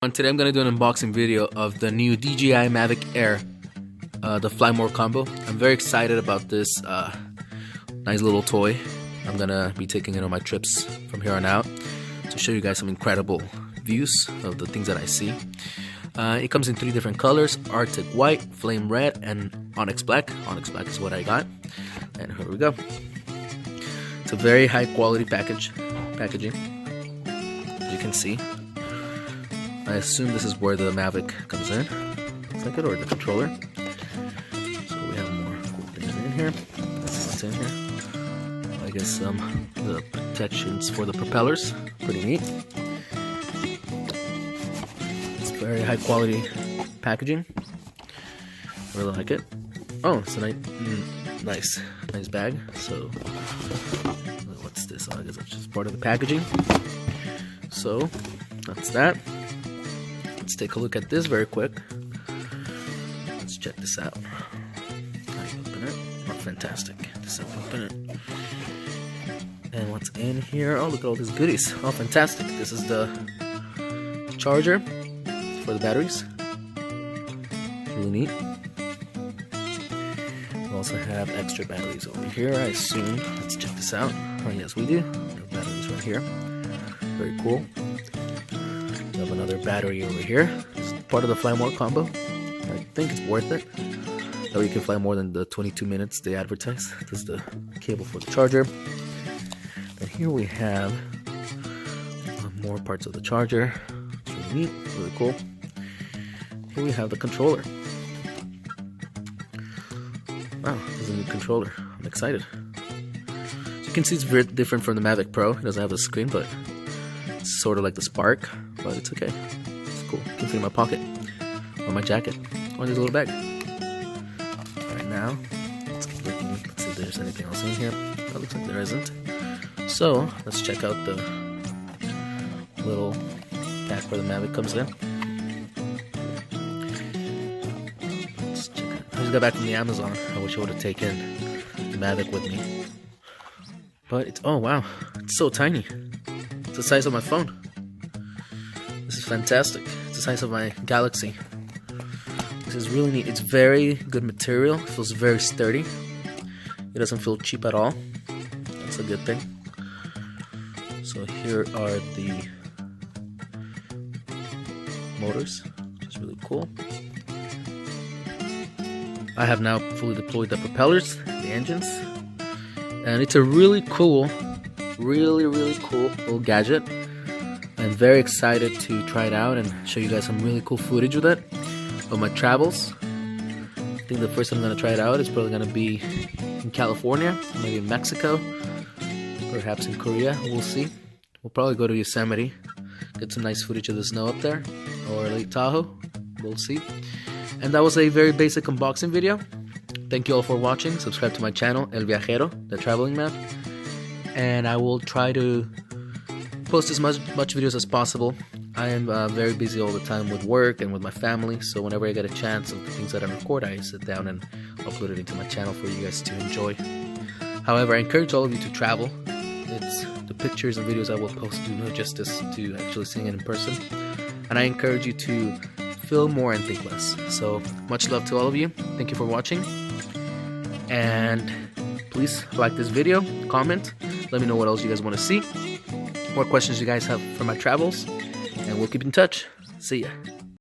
Today I'm going to do an unboxing video of the new Dji Mavic Air, the Fly More combo. I'm very excited about this nice little toy. I'm going to be taking it on my trips from here on out to show you guys some incredible views of the things that I see. It comes in 3 different colors: Arctic White, Flame Red, and Onyx Black. Onyx Black is what I got. And here we go. It's a very high quality packaging, as you can see. I assume this is where the Mavic comes in. Looks like it, or the controller. So we have more cool things in here. This is what's in here. I guess the protections for the propellers. Pretty neat. It's very high quality packaging. I really like it. Oh, it's a nice bag. So what's this? Oh, I guess it's just part of the packaging. So that's that. Let's take a look at this very quick. Let's check this out. How you open it? Oh, fantastic. This is how you open it. And what's in here? Oh, look at all these goodies. Oh, fantastic. This is the charger for the batteries. Really neat. We also have extra batteries over here, I assume. Let's check this out. Oh, yes, we do. We have batteries right here. Very cool. We have another battery over here. It's part of the Fly More combo. I think it's worth it. That way you can fly more than the 22 minutes they advertise. This is the cable for the charger. And here we have more parts of the charger. It's really neat, really cool. Here we have the controller. Wow, this is a new controller. I'm excited. As you can see, it's very different from the Mavic Pro. It doesn't have a screen, but it's sort of like the Spark. But it's okay. It's cool. It can fit in my pocket, or my jacket, or this little bag. Alright, now let's keep looking. Let's see if there's anything else in here. That looks like there isn't. So let's check out the little pack where the Mavic comes in. Let's check it. I just got back from the Amazon. I wish I would have taken the Mavic with me. But it's, oh wow, it's so tiny. It's the size of my phone. This is fantastic. It's the size of my Galaxy. This is really neat. It's very good material. It feels very sturdy. It doesn't feel cheap at all. That's a good thing. So here are the motors, which is really cool. I have now fully deployed the propellers, the engines, and it's a really cool little gadget. I'm very excited to try it out and show you guys some really cool footage with it of my travels. I think the first time I'm going to try it out is probably going to be in California, maybe in Mexico, perhaps in Korea. We'll see. We'll probably go to Yosemite, get some nice footage of the snow up there, or Lake Tahoe. We'll see. And that was a very basic unboxing video. Thank you all for watching. Subscribe to my channel, El Viajero, the traveling man. And I will try to post as much videos as possible. I am very busy all the time with work and with my family, so whenever I get a chance of the things that I record, I sit down and upload it into my channel for you guys to enjoy. However, I encourage all of you to travel. It's the pictures and videos I will post do no justice to actually seeing it in person, and I encourage you to feel more and think less. So much love to all of you. Thank you for watching, and please like this video, comment, let me know what else you guys want to see, what questions you guys have for my travels, and we'll keep in touch. See ya.